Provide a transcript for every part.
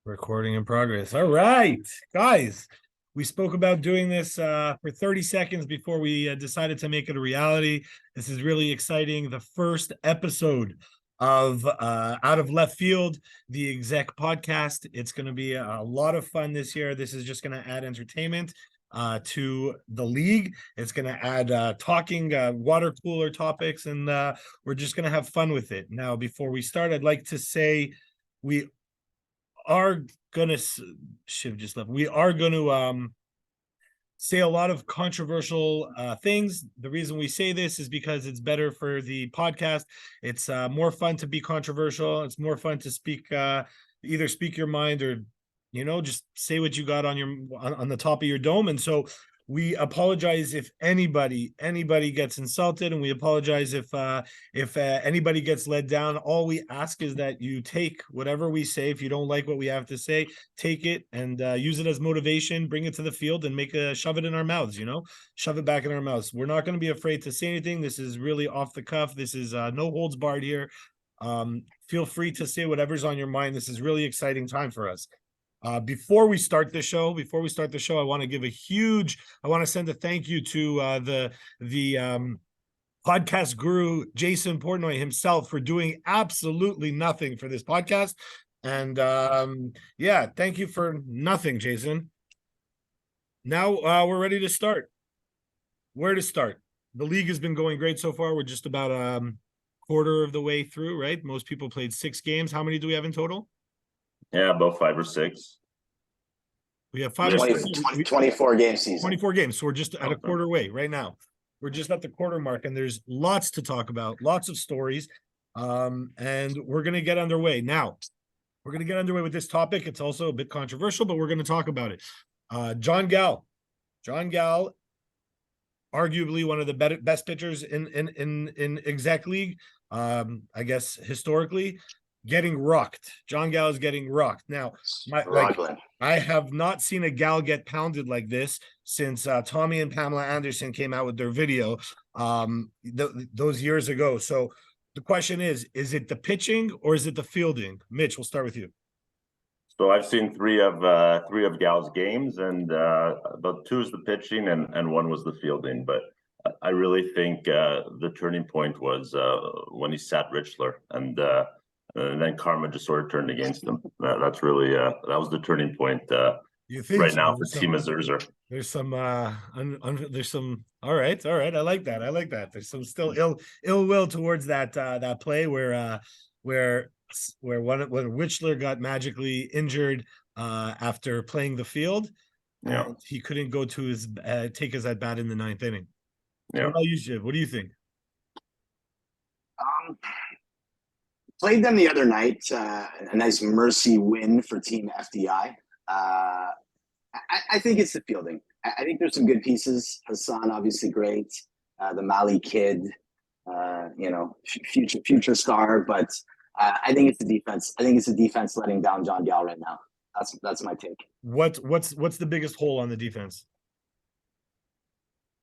Recording in progress. All right, guys. We spoke about doing this for 30 seconds before we decided to make it a reality. This is really exciting. The first episode of Out of Left Field, the Exec podcast. It's going to be a lot of fun this year. This is just going to add entertainment to the league. It's going to add talking water cooler topics, and we're just going to have fun with it. Now, before we start, I'd like to say we are gonna Shiv just left. We are going to say a lot of controversial things. The reason we say this is because it's better for the podcast. It's more fun to be controversial. It's more fun to speak either speak your mind or just say what you got on your on the top of your dome. And so we apologize if anybody gets insulted, and we apologize if anybody gets led down. All we ask is that you take whatever we say. If you don't like what we have to say, take it and use it as motivation, bring it to the field, and shove it in our mouths, shove it back in our mouths. We're not going to be afraid to say anything. This is really off the cuff. This is no holds barred here. Feel free to say whatever's on your mind. This is really exciting time for us. Before we start the show, I want to send a thank you to the podcast guru, Jason Portnoy himself, for doing absolutely nothing for this podcast. And thank you for nothing, Jason. Now we're ready to start. Where to start? The league has been going great so far. We're just about quarter of the way through, right? Most people played 6 games. How many do we have in total? Yeah, about 5 or 6. We have 5 or 6. 24 game season. 24 games. So we're just at a quarter way right now. We're just at the quarter mark, and there's lots to talk about, lots of stories. And we're going to get underway. Now, we're going to get underway with this topic. It's also a bit controversial, but we're going to talk about it. John Gal, arguably one of the best pitchers in Exec League, I guess historically, getting rocked. John Gal is getting rocked. Now, I have not seen a Gal get pounded like this since Tommy and Pamela Anderson came out with their video those years ago. So the question is it the pitching or is it the fielding? Mitch, we'll start with you. So I've seen three of Gal's games, and about 2 is the pitching and 1 was the fielding. But I really think the turning point was when he sat Richler, and then karma just sort of turned against him. That's really that was the turning point right now for Team Azurzer. There's some there's some all right. I like that. There's some still ill will towards that play where when Richler got magically injured after playing the field. Yeah, he couldn't go to his take his at bat in the 9th inning. Yeah. What about you, Shiv? What do you think? Played them the other night. A nice mercy win for Team FDI. I think it's the fielding. I think there's some good pieces. Hassan, obviously great. The Mali kid, future star. But I think it's the defense. I think it's the defense letting down John Gal right now. That's my take. What's the biggest hole on the defense?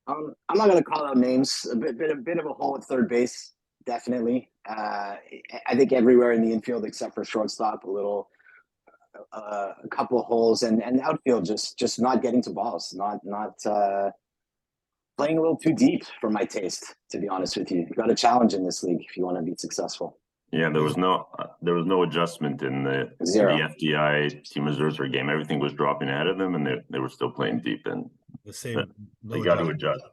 I'm not going to call out names. A bit of a hole at third base, definitely. I think everywhere in the infield except for shortstop, a couple of holes, and outfield just not getting to balls, not playing a little too deep for my taste. To be honest with you, you've got a challenge in this league if you want to be successable. Yeah, there was no adjustment in the FDI Team Azurzer game. Everything was dropping ahead of them, and they were still playing deep. And the same, they got to adjust.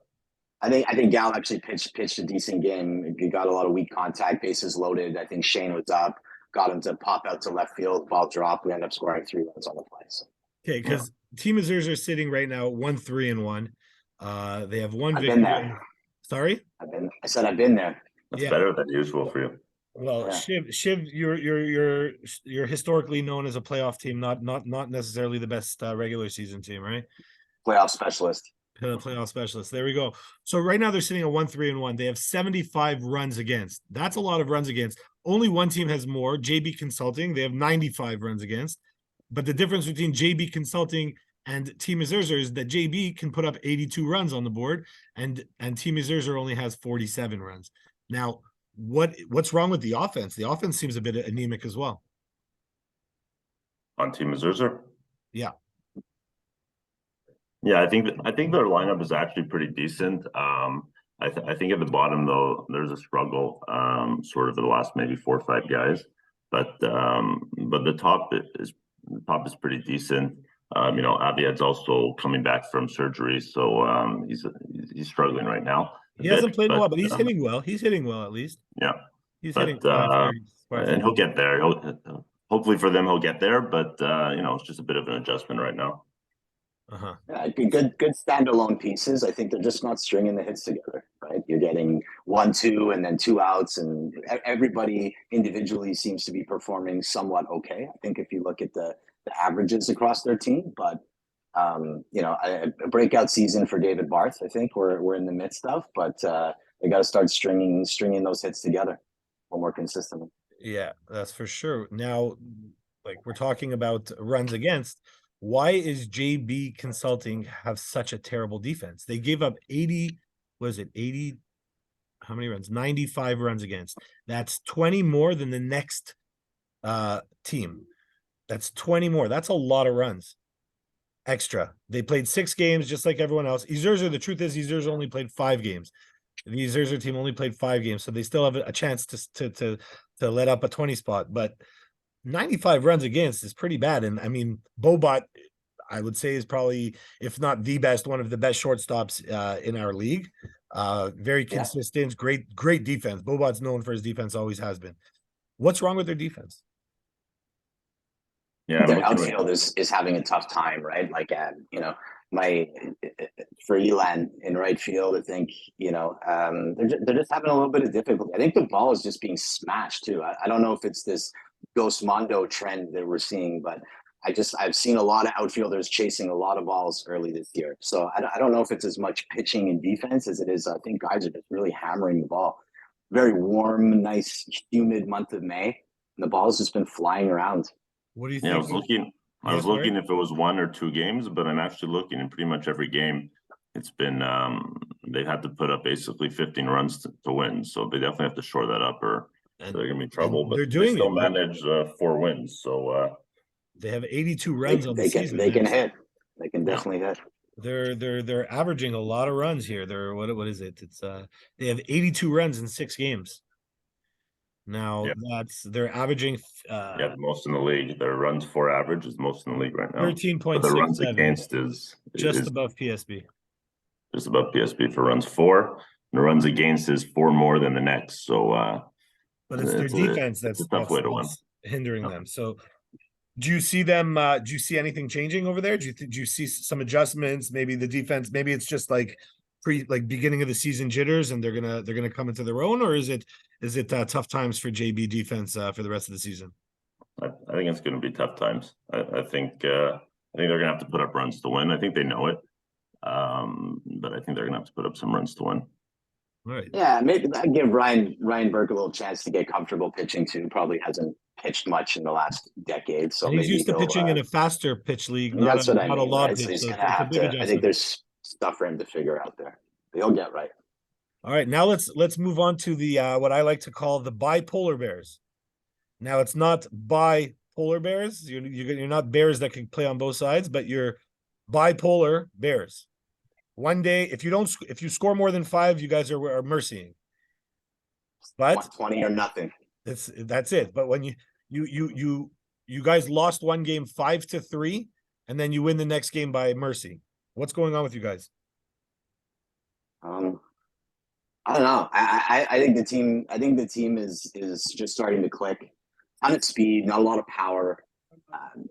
I think Gal actually pitched a decent game. He got a lot of weak contact, bases loaded. I think Shane was up, got him to pop out to left field, ball drop. We ended up scoring 3 runs on the play. So. Okay, because Team Azurzer are sitting right now 1-3-1. They have one victory. Been there. Sorry? I said I've been there. That's better than usual for you. Well, yeah. Shiv, you're historically known as a playoff team, not necessarily the best regular season team, right? Playoff specialist. Playoff specialist. There we go. So right now they're sitting at 1-3-1. They have 75 runs against. That's a lot of runs against. Only one team has more, JB Consulting. They have 95 runs against. But the difference between JB Consulting and Team Azurzer is that JB can put up 82 runs on the board, and Team Azurzer only has 47 runs. Now, what's wrong with the offense? The offense seems a bit anemic as well. On Team Azurzer? Yeah. Yeah, I think their lineup is actually pretty decent. I think at the bottom though, there's a struggle, sort of for the last maybe 4 or 5 guys. But the top is pretty decent. You know, Aviad's also coming back from surgery, so he's struggling right now. He hasn't played in a while, but he's um, hitting well. He's hitting well at least. Yeah, He's hitting but flat for and he'll get there. Hopefully for them, he'll get there. But you know, it's just a bit of an adjustment right now. Uh-huh. Yeah, good standalone pieces. I think they're just not stringing the hits together, right? You're getting 1-2 and then 2 outs, and everybody individually seems to be performing somewhat okay. I think if you look at the averages across their team, but you know, a breakout season for David Barth, I think we're in the midst of, but they got to start stringing those hits together a little more consistently. Yeah, that's for sure. Now, like we're talking about runs against, why is JB Consulting have such a terrible defense? They gave up 80, was it 80? How many runs? 95 runs against. That's 20 more than the next team. That's 20 more. That's a lot of runs. Extra. They played 6 games just like everyone else. Ezerza, the truth is, Ezerza only played 5 games. The Ezerza team only played 5 games, so they still have a chance to let up a 20 spot. But 95 runs against is pretty bad. And I mean, Bobot, I would say, is probably, if not the best, one of the best shortstops in our league. Very consistent, great defense. Bobot's known for his defense, always has been. What's wrong with their defense? Yeah, Their outfield is having a tough time, right? Like, you know, for Elan in right field, I think, you know, they're just having a little bit of difficulty. I think the ball is just being smashed too. I don't know if it's this Ghost Mondo trend that we're seeing, but I've seen a lot of outfielders chasing a lot of balls early this year. So I don't know if it's as much pitching and defense as it is. I think guys are just really hammering the ball. Very warm, nice, humid month of May, and the ball's just been flying around. What do you Yeah, think? I was looking if it was 1 or 2 games, but I'm actually looking in pretty much every game. It's been they've had to put up basically 15 runs to win, so they definitely have to shore that up, or they're gonna be in trouble. But they're they doing still it. manage 4 wins, so they have 82 runs on the season. They can hit. They can definitely hit. They're averaging a lot of runs here. They're what is it? It's they have 82 runs in 6 games. Now they're averaging the most in the league. Their runs for average is most in the league right now. 13.67. But the runs against is above PSB. Just above PSB for runs for. And the runs against is 4 more than the next. So but it's their defense that's a tough way to win. Hindering them. So do you see them do you see anything changing over there? Do you see some adjustments? Maybe the defense, maybe it's just like beginning of the season jitters and they're gonna come into their own, or is it tough times for JB defense for the rest of the season? I think it's going to be tough times. I think they're going to have to put up runs to win. I think they know it, but I think they're going to have to put up some runs to win. Right. Yeah, maybe I'd give Ryan Burke a little chance to get comfortable pitching too. Probably hasn't pitched much in the last decade, so and he's used to pitching in a faster pitch league. That's what I mean. Not a lot right? pitch. So he's so gonna have to. I think there's stuff for him to figure out there. He'll get right. All right, now let's move on to the what I like to call the bipolar bears. Now it's not bipolar bears. You're not bears that can play on both sides, but you're bipolar bears. One day, if you score more than 5, you guys are mercying. But 20 or nothing. That's it. But when you guys lost one game 5-3, and then you win the next game by mercy. What's going on with you guys? I don't know. I think the team is just starting to click. Ton of speed, not a lot of power.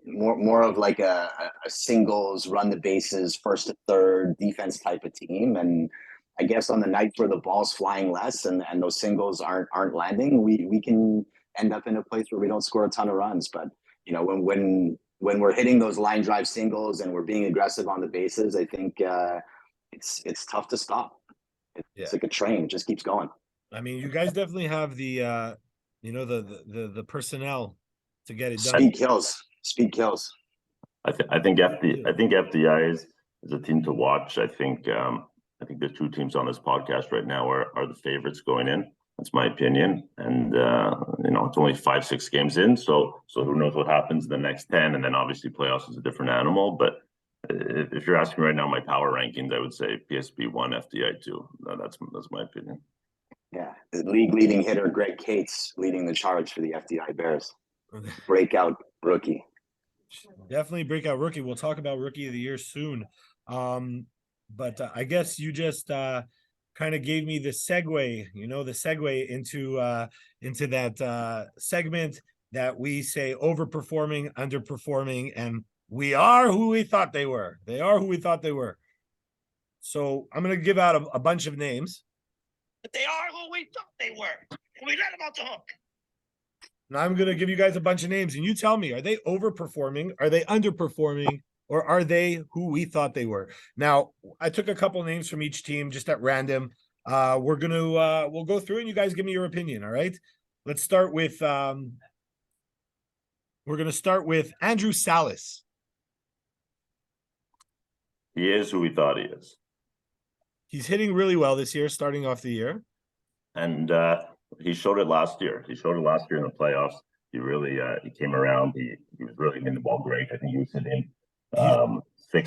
More of like a singles, run the bases, first to third defense type of team. And I guess on the nights where the ball's flying less and those singles aren't landing, we can end up in a place where we don't score a ton of runs. But you know, when we're hitting those line drive singles and we're being aggressive on the bases, I think it's tough to stop. It's like a train; it just keeps going. I mean, you guys definitely have the the personnel to get it done. Speed kills. I think FDI is a team to watch. I think the 2 teams on this podcast right now are the favorites going in. That's my opinion. And it's only 5-6 games in, so who knows what happens in the next 10? And then obviously playoffs is a different animal. But if you're asking right now my power rankings, I would say PSB 1, FDI 2. That's my opinion. Yeah, the league leading hitter Greg Cates leading the charge for the FDI Bears. Breakout rookie. Definitely breakout rookie. We'll talk about rookie of the year soon. But I guess you just kind of gave me the segue, into that segment that we say overperforming, underperforming, and we are who we thought they were. They are who we thought they were. So I'm going to give out a bunch of names. But they are who we thought they were. We let them off the hook. And I'm going to give you guys a bunch of names, and you tell me, are they overperforming? Are they underperforming? Or are they who we thought they were? Now, I took a couple names from each team just at random. We'll go through and you guys give me your opinion. All right. Let's start with we're gonna start with Andrew Salas. He is who we thought he is. He's hitting really well this year, starting off the year. And he showed it last year. He showed it last year in the playoffs. He really he came around. He was really hitting the ball great. I think he was hitting 6th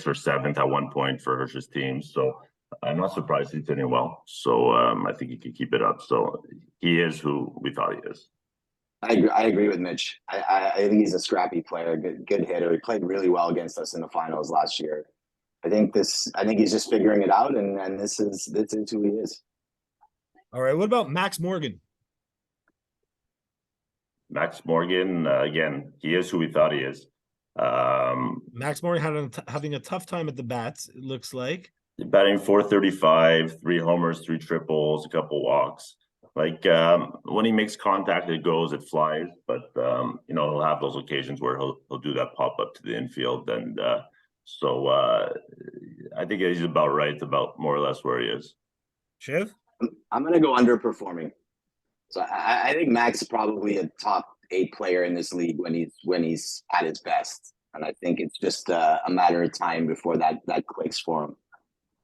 or 7th at one point for Hirsch's team. So I'm not surprised he's hitting well. So I think he can keep it up. So he is who we thought he is. I agree with Mitch. I think he's a scrappy player, good hitter. He played really well against us in the finals last year. I think he's just figuring it out, and this is who he is. All right. What about Max Morgan? Max Morgan, again, he is who we thought he is. Max Morgan having a tough time at the bats, it looks like. Batting .435, 3 homers, 3 triples, a couple walks. Like when he makes contact, it goes, it flies. But he'll have those occasions where he'll do that pop up to the infield, and so I think he's about right, about more or less where he is. Shiv? I'm gonna go underperforming. So I think Max is probably a top 8 player in this league when he's at his best, and I think it's just a matter of time before that clicks for him.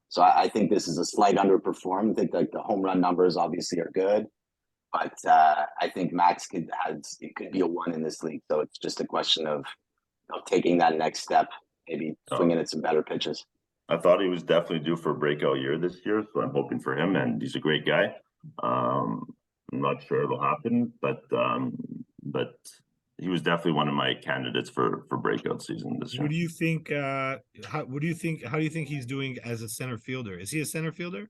So I think this is a slight underperform. I think like the home run numbers obviously are good, but I think Max could be a 1 in this league. So it's just a question of taking that next step, maybe swinging at some better pitches. I thought he was definitely due for a breakout year this year, so I'm hoping for him, and he's a great guy. I'm not sure it'll happen, but he was definitely one of my candidates for breakout season this year. What do you think? How do you think he's doing as a center fielder? Is he a center fielder?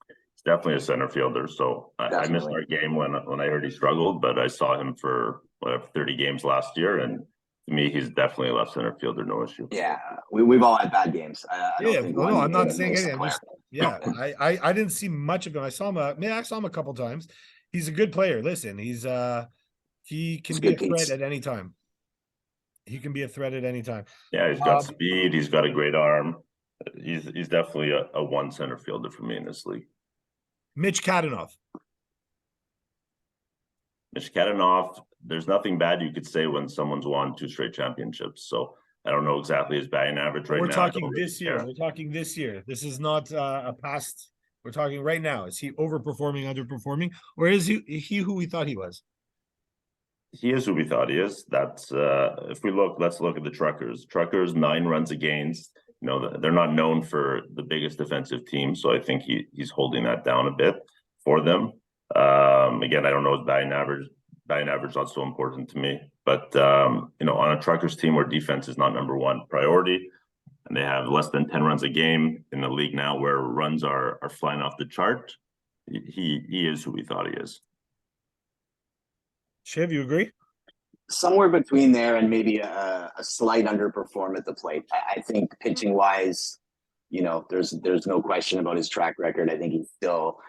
He's definitely a center fielder. So I missed our game when I heard he struggled, but I saw him for 30 games last year, and to me, he's definitely a left center fielder, no issue. Yeah, we've all had bad games. I'm not saying anything. I didn't see much of him. I saw him a couple times. He's a good player. Listen, he can be a threat at any time. He can be a threat at any time. Yeah, he's got speed. He's got a great arm. He's definitely a 1 center fielder for me in this league. Mitch Kadanoff. Mitch Kadanoff, there's nothing bad you could say when someone's won 2 straight championships. So I don't know exactly his batting average right now. We're talking this year. We're talking this year. This is not a past. We're talking right now. Is he overperforming, underperforming, or is he who we thought he was? He is who we thought he is. That's if we let's look at the Truckers. Truckers 9 runs against. They're not known for the biggest defensive team, so I think he's holding that down a bit for them. Again, I don't know his batting average. Batting average not so important to me, but on a Truckers team where defense is not number 1 priority, and they have less than 10 runs a game in the league now, where runs are flying off the chart, he is who we thought he is. Shiv, you agree? Somewhere between there and maybe a slight underperform at the plate. I think pitching wise, there's no question about his track record. I think he's still,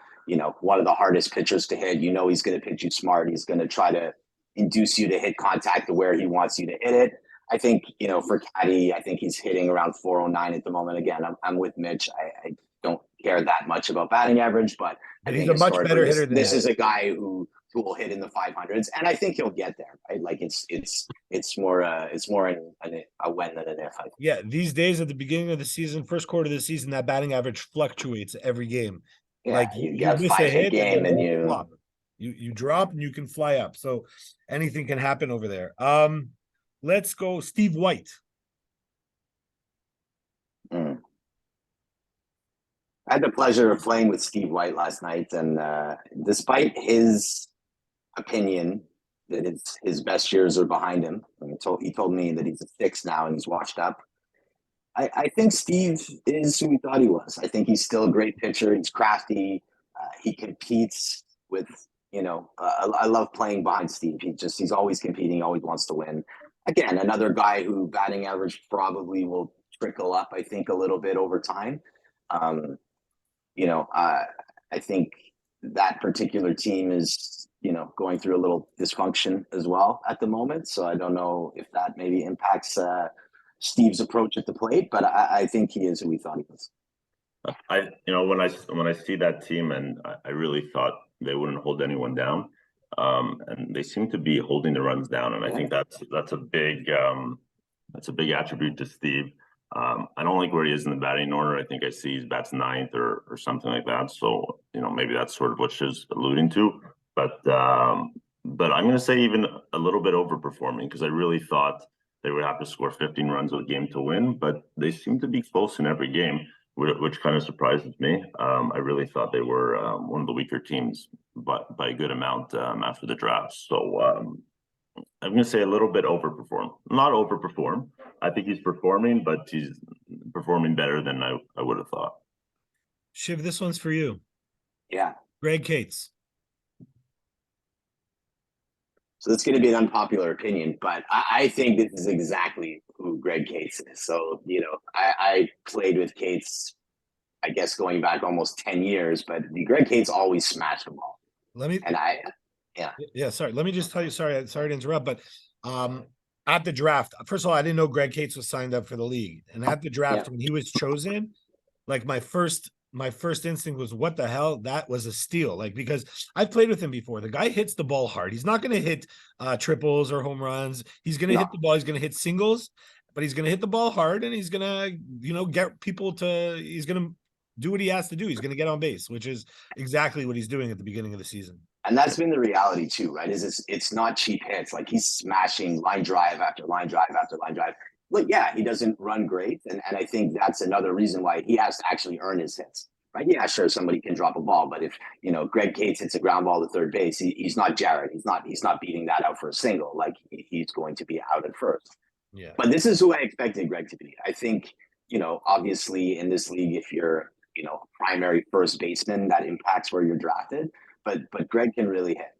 one of the hardest pitchers to hit. He's going to pitch you smart. He's going to try to induce you to hit contact to where he wants you to hit it. I think, for Caddy, I think he's hitting around 409 at the moment. Again, I'm with Mitch. I don't care that much about batting average, but I think he's a much better hitter than this is a guy who will hit in the 500s, and I think he'll get there. Right? Like it's more a when than an if. Yeah, these days at the beginning of the season, first quarter of the season, that batting average fluctuates every game. Yeah, like you got a 5-hit game and you flop. You drop and you can fly up. So anything can happen over there. Let's go Steve White. I had the pleasure of playing with Steve White last night, and despite his opinion that his best years are behind him, he told me that he's a 6 now and he's washed up. I think Steve is who we thought he was. I think he's still a great pitcher. He's crafty. He competes with, I love playing behind Steve. He's always competing, always wants to win. Again, another guy who batting average probably will trickle up, I think, a little bit over time. I think that particular team is, going through a little dysfunction as well at the moment. So I don't know if that maybe impacts Steve's approach at the plate, but I think he is who we thought he was. When I see that team, and I really thought they wouldn't hold anyone down, and they seem to be holding the runs down, and I think that's a big attribute to Steve. I don't like where he is in the batting order. I think I see he's bats 9th or something like that. So maybe that's sort of what she's alluding to. But I'm going to say even a little bit overperforming, because I really thought they would have to score 15 runs a game to win, but they seem to be close in every game, which kind of surprises me. I really thought they were one of the weaker teams, but by a good amount after the draft. So I'm going to say a little bit overperform. Not overperform. I think he's performing, but he's performing better than I would have thought. Shiv, this one's for you. Yeah. Greg Cates. So that's going to be an unpopular opinion, but I think this is exactly who Greg Cates is. So, I played with Cates, I guess, going back almost 10 years, but Greg Cates always smashed the ball. Sorry. Let me just tell you, sorry to interrupt, but at the draft, first of all, I didn't know Greg Cates was signed up for the league. And at the draft, when he was chosen, like my first instinct was, what the hell? That was a steal. Like, because I've played with him before. The guy hits the ball hard. He's not going to hit triples or home runs. He's going to hit the ball. He's going to hit singles, but he's going to hit the ball hard, and he's going to, get people he's going to do what he has to do. He's going to get on base, which is exactly what he's doing at the beginning of the season. And that's been the reality too, right? It's not cheap hits. Like, he's smashing line drive after line drive after line drive. But yeah, he doesn't run great. And I think that's another reason why he has to actually earn his hits, right? Yeah, sure, somebody can drop a ball, but if, Greg Cates hits a ground ball to third base, he's not Jared. He's not beating that out for a single. Like, he's going to be out at first. Yeah. But this is who I expected Greg to be. I think, obviously in this league, if you're, primary first baseman, that impacts where you're drafted. But Greg can really hit.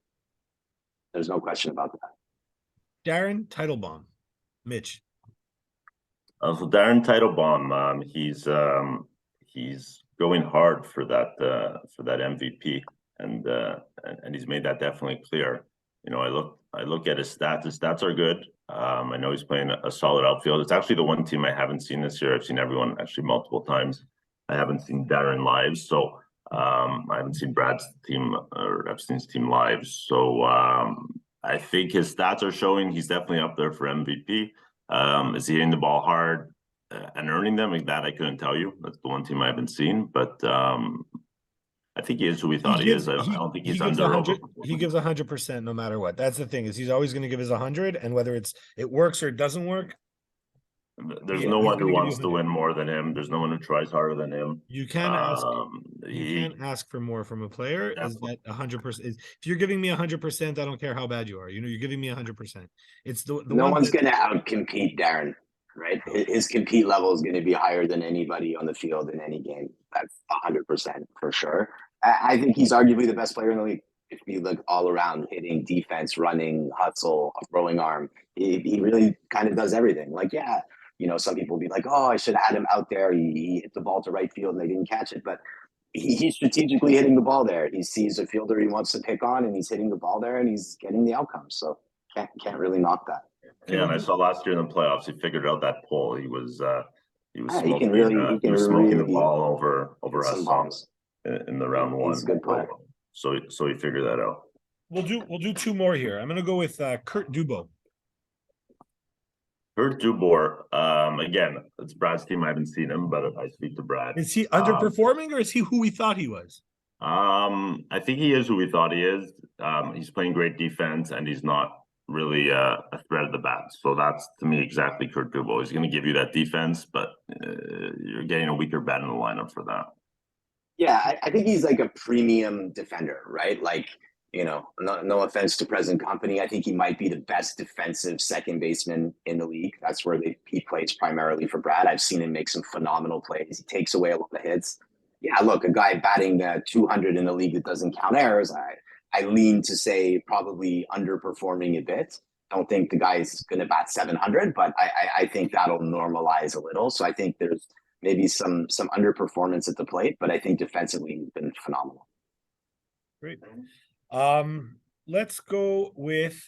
There's no question about that. Darren Teitelbaum. Mitch. So Darren Teitelbaum, he's going hard for that MVP, and he's made that definitely clear. I look at his stats. His stats are good. I know he's playing a solid outfield. It's actually the one team I haven't seen this year. I've seen everyone actually multiple times. I haven't seen Darren live, so I haven't seen Brad's team or Epstein's team live. So I think his stats are showing he's definitely up there for MVP. Is he hitting the ball hard and earning them? Like that, I couldn't tell you. That's the one team I haven't seen, but I think he is who we thought he is. I don't think he's under. He gives 100% no matter what. That's the thing, is he's always going to give his 100, and whether it works or it doesn't work. There's no one who wants to win more than him. There's no one who tries harder than him. You can't ask for more from a player. Is that 100%? If you're giving me 100%, I don't care how bad you are. You're giving me 100%. It's the no one's going to outcompete Darren, right? His compete level is going to be higher than anybody on the field in any game. That's 100% for sure. I think he's arguably the best player in the league. If you look all around, hitting, defense, running, hustle, throwing arm, he really kind of does everything. Like, yeah. Some people will be like, oh, I should have had him out there. He hit the ball to right field and they didn't catch it. But he's strategically hitting the ball there. He sees a fielder he wants to pick on, and he's hitting the ball there, and he's getting the outcome. So can't really knock that. Yeah, and I saw last year in the playoffs, he figured out that pull. He was smoking, the ball over Hassan in the round one. He's a good player. So he figured that out. We'll do two more here. I'm going to go with Kurt Dubo. Kurt Dubor, again, it's Brad's team. I haven't seen him, but I speak to Brad. Is he underperforming, or is he who we thought he was? I think he is who we thought he is. He's playing great defense, and he's not really a threat at the bat. So that's, to me, exactly Kurt Kubo. He's going to give you that defense, but you're getting a weaker bat in the lineup for that. Yeah, I think he's like a premium defender, right? Like, no offense to present company. I think he might be the best defensive second baseman in the league. That's where he plays primarily for Brad. I've seen him make some phenomenal plays. He takes away a lot of hits. Yeah, look, a guy batting 200 in the league that doesn't count errors. I lean to say probably underperforming a bit. Don't think the guy's going to bat 700, but I think that'll normalize a little. So I think there's maybe some underperformance at the plate, but I think defensively he's been phenomenal. Great. Let's go with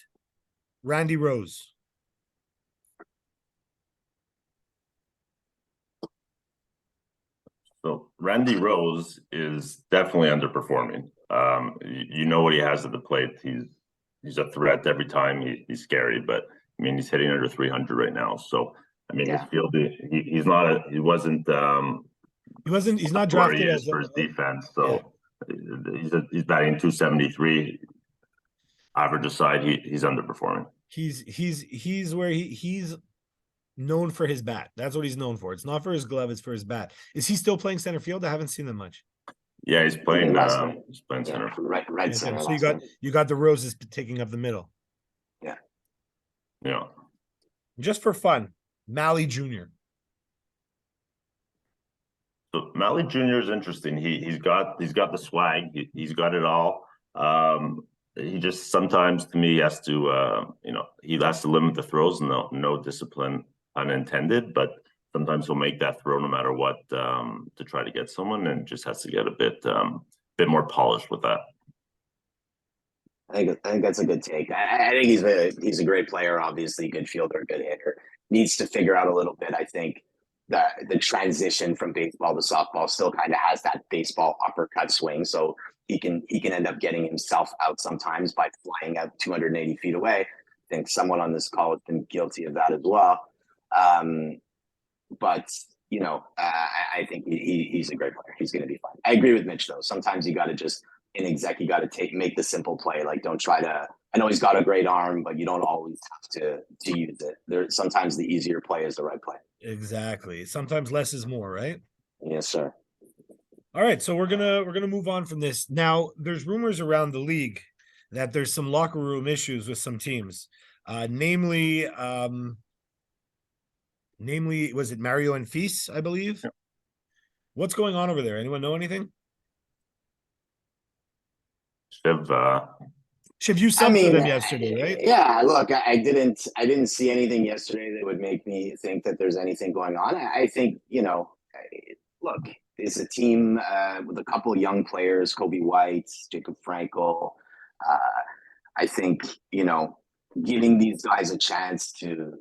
Randy Rose. So Randy Rose is definitely underperforming. You know what he has at the plate. He's a threat every time. He's scary, but I mean he's hitting under 300 right now. So I mean his field, he's not. He wasn't. He's not drafted as for his defense. So he's batting 273. Average aside, he's underperforming. He's where he's known for his bat. That's what he's known for. It's not for his glove, it's for his bat. Is he still playing center field? I haven't seen him much. Yeah, he's playing center. Right center. So you got the Roses taking up the middle. Yeah. Just for fun, Mally Jr. So Mally Jr. is interesting. He's got the swag. He's got it all. He just sometimes, to me, has to he has to limit the throws. No discipline unintended, but sometimes he'll make that throw no matter what to try to get someone, and just has to get a bit more polished with that. I think that's a good take. I think he's a great player, obviously, good fielder, good hitter. Needs to figure out a little bit. I think the transition from baseball to softball still kind of has that baseball uppercut swing, so he can end up getting himself out sometimes by flying out 280 feet away. I think someone on this call has been guilty of that as well. But I think he's a great player. He's going to be fine. I agree with Mitch though. Sometimes you got to just in exec, you got to make the simple play. Like don't try to. I know he's got a great arm, but you don't always have to use it. Sometimes the easier play is the right play. Exactly. Sometimes less is more, right? Yes, sir. All right, so we're gonna move on from this. Now, there's rumors around the league that there's some locker room issues with some teams, namely, was it Mario and Feast, I believe? Yeah. What's going on over there? Anyone know anything? Shiv, you subbed for them yesterday, right? Yeah, look, I didn't see anything yesterday that would make me think that there's anything going on. I think, look, it's a team with a couple of young players, Kobe White, Jacob Frankel. I think, giving these guys a chance to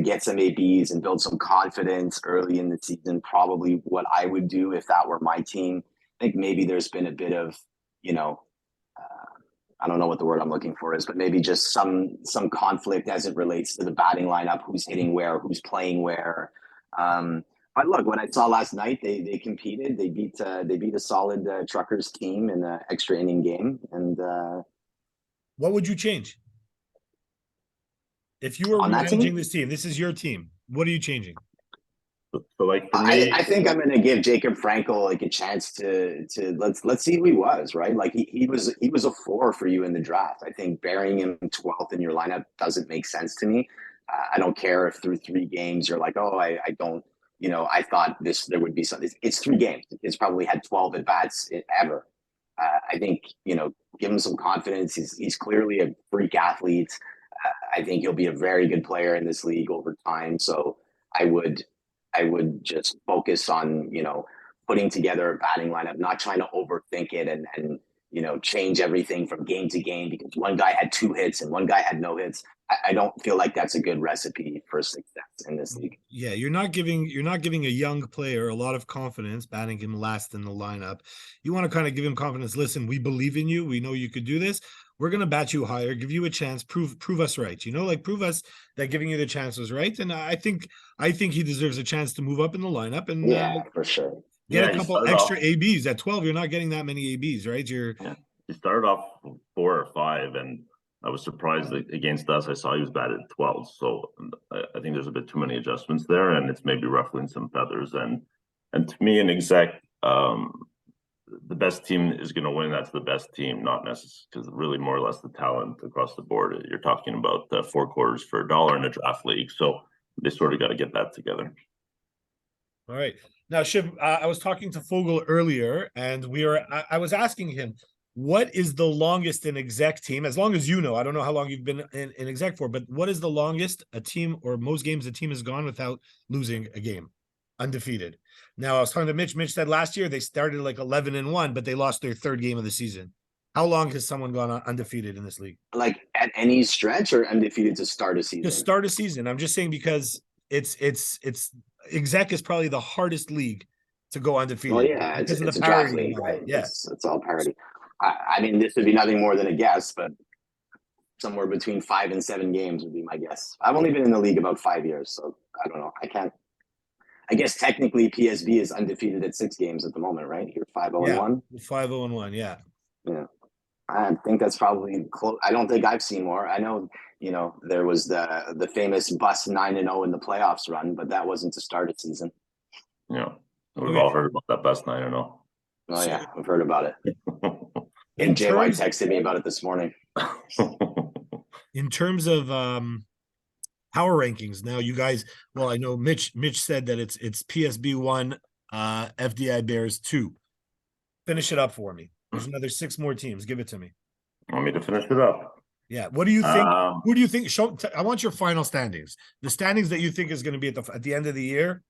get some ABs and build some confidence early in the season, probably what I would do if that were my team. I think maybe there's been a bit of, I don't know what the word I'm looking for is, but maybe just some conflict as it relates to the batting lineup, who's hitting where, who's playing where. But look, what I saw last night, they competed. They beat a solid Truckers team in an extra inning game. And what would you change if you were managing this team? This is your team. What are you changing? So like for me, I think I'm going to give Jacob Frankel like a chance to let's see who he was, right? Like he was a 4 for you in the draft. I think burying him 12th in your lineup doesn't make sense to me. I don't care if through 3 games you're like, oh, I don't, I thought there would be something. It's 3 games. He's probably had 12 at bats ever. I think give him some confidence. He's clearly a freak athlete. I think he'll be a very good player in this league over time. So I would just focus on, putting together a batting lineup, not trying to overthink it and change everything from game to game because one guy had 2 hits and one guy had no hits. I don't feel like that's a good recipe for success in this league. Yeah, you're not giving a young player a lot of confidence, batting him last in the lineup. You want to kind of give him confidence. Listen, we believe in you. We know you could do this. We're going to bat you higher, give you a chance, prove us right. Prove us that giving you the chance was right. And I think he deserves a chance to move up in the lineup. And yeah, for sure. Get Yeah, a he couple started extra off- ABs. At 12, you're not getting that many ABs, right? Yeah, he started off 4 or 5, and I was surprised that against us. I saw he was batted 12, so I think there's a bit too many adjustments there, and it's maybe ruffling some feathers. And to me, an exec, the best team is going to win. That's the best team, not necessarily because really more or less the talent across the board. You're talking about 4 quarters for $1 in a draft league, so they sort of got to get that together. All right. Now, Shiv, I was talking to Fogel earlier, and I was asking him, what is the longest an exec team, as long as you know, I don't know how long you've been in exec for, but what is the longest a team or most games a team has gone without losing a game, undefeated? Now, I was talking to Mitch. Mitch said last year they started like 11-1, but they lost their 3rd game of the season. How long has someone gone undefeated in this league? Like at any stretch or undefeated to start a season? To start a season. I'm just saying because it's exec is probably the hardest league to go undefeated. Well, yeah, it's because of a the draft parity. league, right? Yeah. It's all parity. I mean, this would be nothing more than a guess, but somewhere between 5 and 7 games would be my guess. I've only been in the league about 5 years, so I don't know. I guess technically PSB is undefeated at 6 games at the moment, right? You're 5-0-1. 5-0-1, yeah. Yeah. I think that's probably close. I don't think I've seen more. I know, there was the famous bust 9-0 in the playoffs run, but that wasn't to start a season. Yeah, we've Okay. all heard about that best 9-0. Oh yeah, I've heard about it. In And JY terms, texted me about it this morning. in terms of power rankings, now you guys, well, I know Mitch said that it's PSB 1, FDI Bears 2. Finish it up for me. There's another 6 more teams. Give it to me. Want me to finish it up? Yeah. What do you think? Who do you think? I want your final standings. The standings that you think is going to be at the end of the year.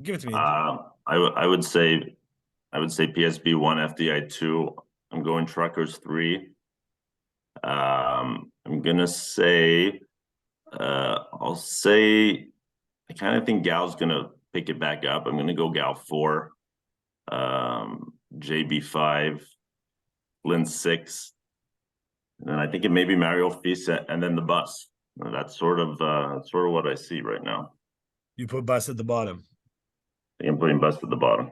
Give it to me. I would say PSB 1, FDI 2. I'm going Truckers 3. I'm gonna say I'll say I kind of think Gal's gonna pick it back up. I'm gonna go Gal 4, JB 5, Lynn 6, and then I think it may be Mario Fisa and then the bus. That's sort of what I see right now. You put Bus at the bottom. I think I'm putting bus at the bottom.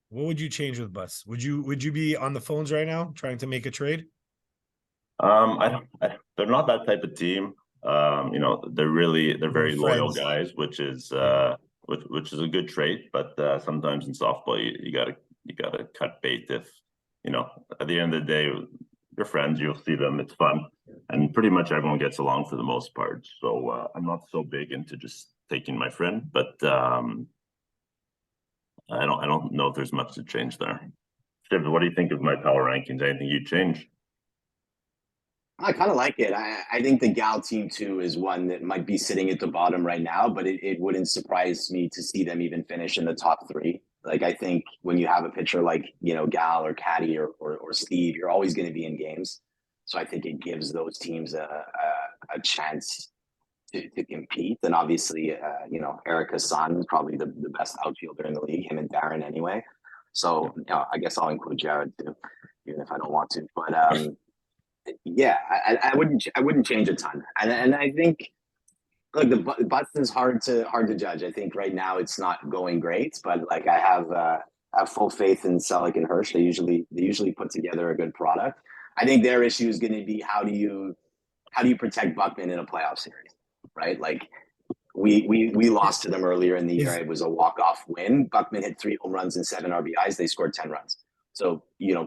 What would you change with Bus? Would you be on the phones right now trying to make a trade? They're not that type of team. They're very loyal friends. guys, which is which is a good trait. But sometimes in softball, you gotta cut bait. If at the end of the day, you're friends, you'll see them. It's fun, and pretty much everyone gets along for the most part. So I'm not so big into just taking my friend, but I don't know if there's much to change there. Shiv, what do you think of my power rankings? Anything you'd change? I kind of like it. I think the Gal team too is one that might be sitting at the bottom right now, but it wouldn't surprise me to see them even finish in the top 3. Like I think when you have a pitcher like Gal or Caddy or Steve, you're always going to be in games. So I think it gives those teams a chance to compete. And obviously, Eric Hassan is probably the best outfielder in the league, him and Darren anyway. So I guess I'll include Jared too, even if I don't want to. But yeah, I wouldn't change a ton. And I think look, the Boston's hard to judge. I think right now it's not going great, but like I have full faith in Selleck and Hirsch. They usually put together a good product. I think their issue is going to be how do you protect Buckman in a playoff series, right? Like we lost to them earlier in the year. It was a walk-off win. Buckman hit 3 home runs and 7 RBIs. They scored 10 runs. So,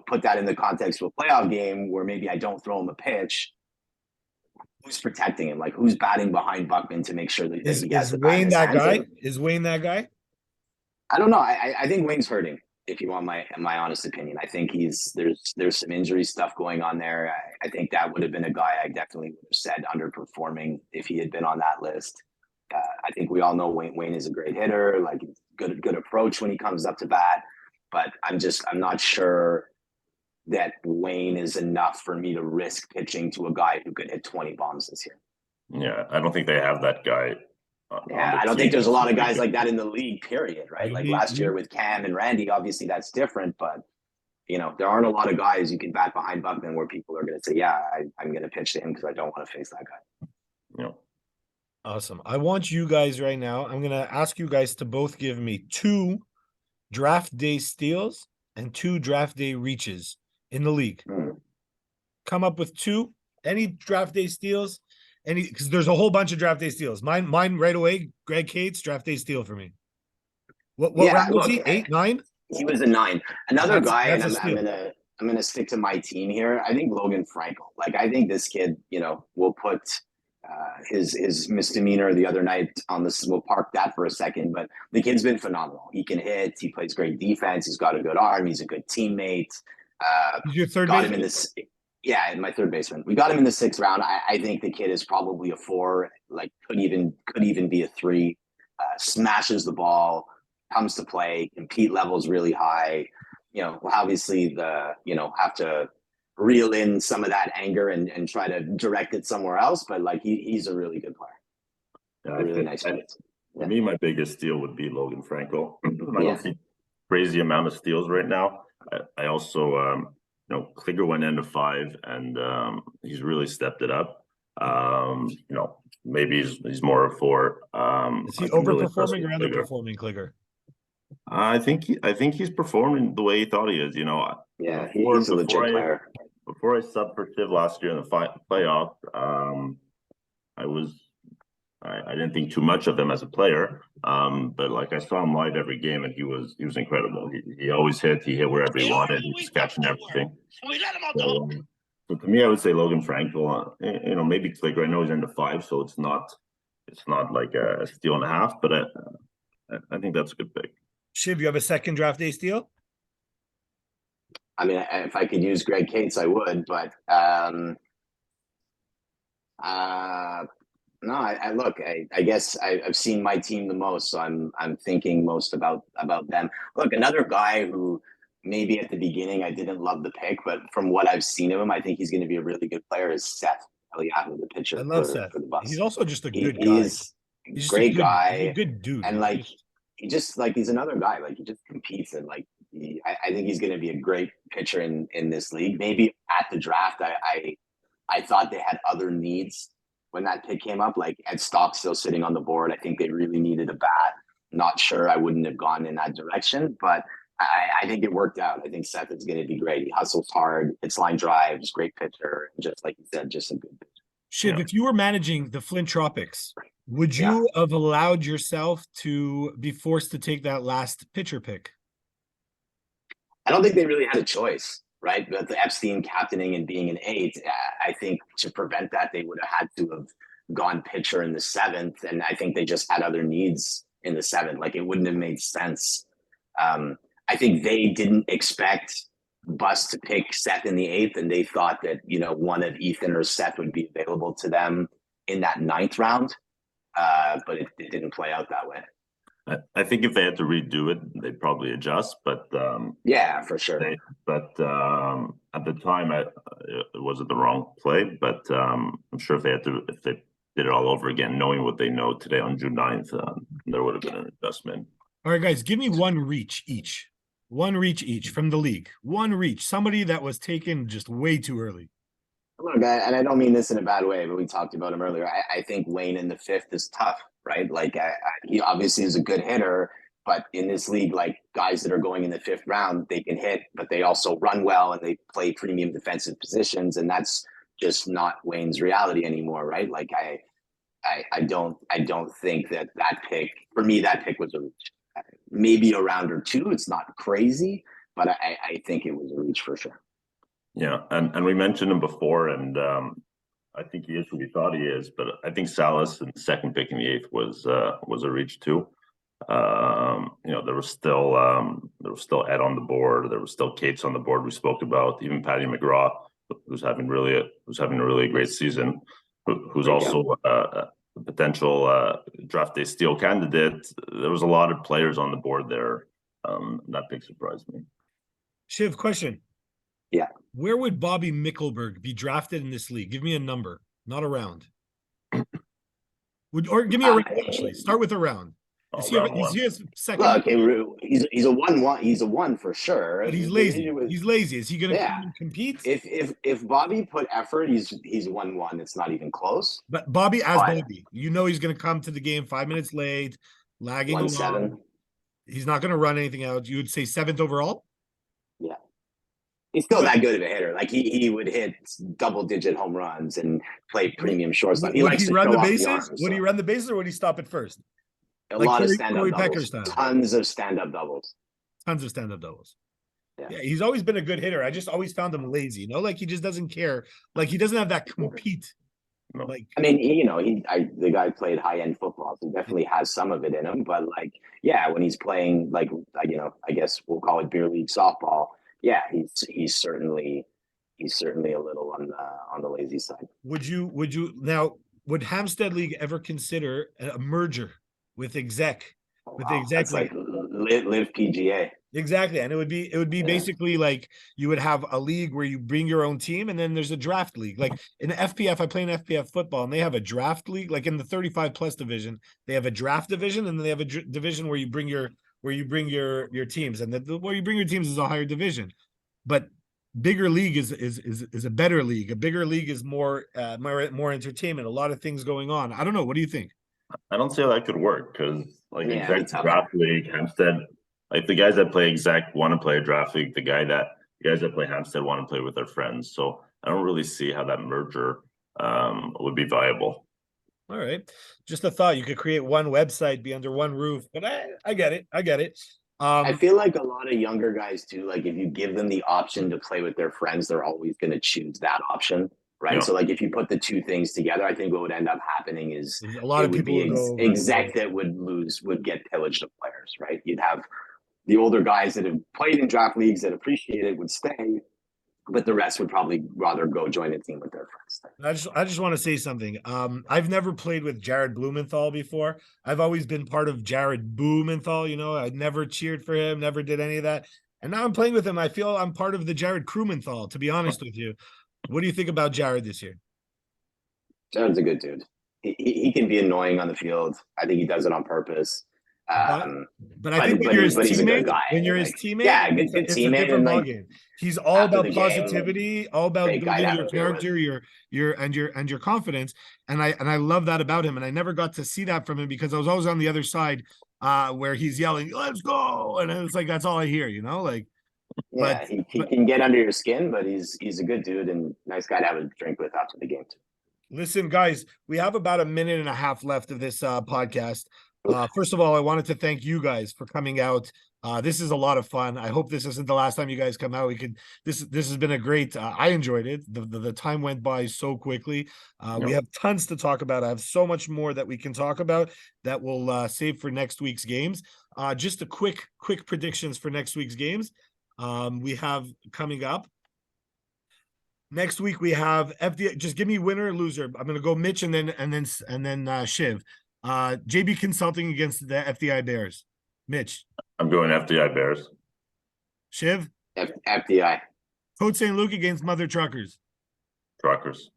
put that in the context of a playoff game where maybe I don't throw him a pitch. Who's protecting him? Like who's batting behind Buckman to make sure that he has the bat in Wayne his that hands? guy? Is Wayne that guy? I don't know. I think Wayne's hurting. If you want my honest opinion, I think there's some injury stuff going on there. I think that would have been a guy I definitely would have said underperforming if he had been on that list. I think we all know Wayne is a great hitter, like good approach when he comes up to bat. But I'm not sure that Wayne is enough for me to risk pitching to a guy who could hit 20 bombs this year. Yeah, I don't think they have that guy. Yeah, I don't think there's a lot of guys like that in the league, period, right? Like last year with Cam and Randy, obviously that's different, but there aren't a lot of guys you can bat behind Buckman where people are going to say, yeah, I'm going to pitch to him because I don't want to face that guy. Yeah. Awesome. I want you guys right now, I'm going to ask you guys to both give me 2 draft day steals and 2 draft day reaches in the league. Come up with 2. Any draft day steals, because there's a whole bunch of draft day steals. Mine right away. Greg Cates, draft day steal for me. What Yeah, round was look, he? 8, 9? He was a 9. Another guy, That's and a steal. I'm gonna stick to my team here. I think Logan Frankel. Like, I think this kid, will put his misdemeanor the other night on this. We'll park that for a second, but the kid's been phenomenal. He can hit. He plays great defense. He's got a good arm. He's a good teammate. He's your third Got baseman? him in this. Yeah, my third baseman. We got him in the 6th round. I think the kid is probably a 4. Like, could even be a 3. Smashes the ball, comes to play, compete levels really high. Obviously have to reel in some of that anger and try to direct it somewhere else. But like, he's a really good player. Yeah, Really nice player. For me, my biggest steal would be Logan Frankel. I Yeah. don't see crazy amount of steals right now. I also, Klinger went into 5, and he's really stepped it up. Maybe he's more of 4. Is he I'm really impressed overperforming or with Klinger. underperforming, Klinger? I think he's performing the way he thought he is. Yeah, he's a legit player. Before I subbed for Shiv last year in the playoff, I didn't think too much of him as a player. But like, I saw him live every game, and he was incredible. He always hit. He hit wherever he wanted. He was catching everything. We let him out. So to me, I would say Logan Frankel. Maybe Klinger. I know he's into 5, so it's not like a steal and a half. But I think that's a good pick. Shiv, you have a second draft day steal? I mean, if I could use Greg Cates, I would, but no. I guess I've seen my team the most, so I'm thinking most about them. Look, another guy who maybe at the beginning I didn't love the pick, but from what I've seen of him, I think he's going to be a really good player. Is Seth Eliahu, the pitcher? I love Seth. For the Bucks. He's also just a good guy. He's He's just great guy, he's a good dude, and like, he's another guy. Like, he just competes, and like, I think he's going to be a great pitcher in this league. Maybe at the draft, I thought they had other needs when that pick came up. Like, Ed Stock still sitting on the board. I think they really needed a bat. Not sure I wouldn't have gone in that direction, but I think it worked out. I think Seth is going to be great. He hustles hard, hits line drives, great pitcher, and just like you said, just a good pitcher. Shiv, if you were managing the Flint Tropics, would you have allowed yourself to be forced to take that last pitcher pick? I don't think they really had a choice, right? But the Epstein captaining and being an 8, I think to prevent that, they would have had to have gone pitcher in the 7th. And I think they just had other needs in the 7th. Like, it wouldn't have made sense. I think they didn't expect Bus to pick Seth in the 8th, and they thought that, one of Ethan or Seth would be available to them in that 9th round. But it didn't play out that way. I think if they had to redo it, they'd probably adjust. But yeah, for sure. At the time, it wasn't the wrong play. But I'm sure if they did it all over again, knowing what they know today on June 9th, there would have been an adjustment. All right, guys, give me one reach each. One reach each from the league. One reach. Somebody that was taken just way too early. Look, and I don't mean this in a bad way, but we talked about him earlier. I think Wayne in the 5th is tough, right? Like, he obviously is a good hitter, but in this league, like, guys that are going in the 5th round, they can hit, but they also run well and they play premium defensive positions, and that's just not Wayne's reality anymore, right? Like, I don't think that pick, for me, that pick was a reach. Maybe a round or 2. It's not crazy, but I think it was a reach for sure. Yeah, and we mentioned him before, and I think he is who we thought he is. But I think Salas in the 2nd pick in the 8th was a reach too. There was still Ed on the board. There was still Cates on the board. We spoke about even Patty McGraw, who's having a really great season, who's also a potential draft day steal candidate. There was a lot of players on the board there. That pick surprised me. Shiv, question. Yeah. Where would Bobby Mickelberg be drafted in this league? Give me a number, not a round. Or give me a round, actually. Start with a round. Is he a second? Look, he's a 1-1. He's a 1 for sure. But he's lazy. He's lazy. Is he going to come and compete? If Bobby put effort, he's 1-1. It's not even close. But Bobby, Bobby, he's going to come to the game 5 minutes late, lagging along. 1-7. He's not going to run anything out. You would say 7th overall? Yeah. He's still that good of a hitter. Like he would hit double-digit home runs and play premium shortstop. He Would likes he to run show the off the bases? arm. Would he So run the bases or would he stop at first? a Like lot of Corey stand-up Pecker doubles. style. Tons of stand-up doubles. Tons of stand-up doubles. Yeah. Yeah, he's always been a good hitter. I just always found him lazy, like he just doesn't care. Like he doesn't have that compete. No. Like I mean, the guy played high-end football, so he definitely has some of it in him. But like, yeah, when he's playing I guess we'll call it beer league softball. Yeah, he's certainly a little on the lazy side. would would Hampstead League ever consider a merger with Exec? With the Exec That's like live PGA. Exactly. And it would be basically like you would have a league where you bring your own team, and then there's a draft league. Like in FPF, I play in FPF football, and they have a draft league. Like in the 35 plus division, they have a draft division, and then they have a division where you bring your teams, and where you bring your teams is a higher division. But bigger league is a better league. A bigger league is more entertainment, a lot of things going on. I don't know. What do you think? I don't see how that could work because like Yeah, Exec draft league, Hampstead, like the guys that play Exec want to play a draft league. The guys that play Hampstead want to play with their friends. So I don't really see how that merger would be viable. All right, just a thought. You could create one website, be under one roof. But I get it. I feel like a lot of younger guys too. Like if you give them the option to play with their friends, they're always going to choose that option. Right. Yeah. So like if you put the two things together, I think what would end up happening is a lot of people Exec that would get pillaged of players, right? You'd have the older guys that have played in draft leagues that appreciate it would stay, but the rest would probably rather go join a team with their friends. I just want to say something. I've never played with Jared Blumenthal before. I've always been part of Jared Blumenthal. I never cheered for him, never did any of that. And now I'm playing with him. I feel I'm part of the Jared Krumenthal, to be honest with you. What do you think about Jared this year? Jared's a good dude. He can be annoying on the field. I think he does it on purpose. But I think when you're his teammate, yeah, good it's teammate, a different ballgame. He's all about positivity, all about building your character, your confidence, and I love that about him. And I never got to see that from him because I was always on the other side, where he's yelling, "Let's go!" And it's like that's all I hear, Like, yeah, he can get under your skin, but he's a good dude and nice guy to have a drink with after the game too. Listen, guys, we have about a minute and a half left of this podcast. First of all, I wanted to thank you guys for coming out. This is a lot of fun. I hope this isn't the last time you guys come out. This has been a great, I enjoyed it. The time went by so quickly. We have tons to talk about. I have so much more that we can talk about that we'll save for next week's games. Just a quick predictions for next week's games. We have coming up. Next week we have FDI. Just give me winner or loser. I'm going to go Mitch and then Shiv. JB Consulting against the FDI Bears. Mitch. I'm going FDI Bears. Shiv. FDI. Code St. Luke against Mother Truckers. Truckers.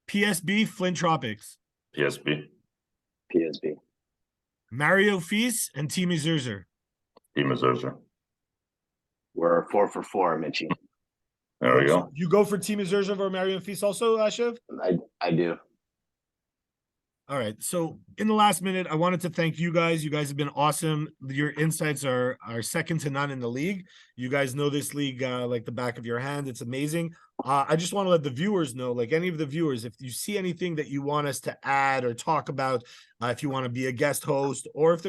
PSB Flint Tropics. PSB. Mario Feast and Team Zerzer. Team Zerzer. We're 4 for 4, Mitchie. There we go. You go for Team Zerzer over Mario Feast also, Shiv? I do. All right. So in the last minute, I wanted to thank you guys. You guys have been awesome. Your insights are second to none in the league. You guys know this league like the back of your hand. It's amazing. I just want to let the viewers know, like any of the viewers, if you see anything that you want us to add or talk about, if you want to be a guest host, or if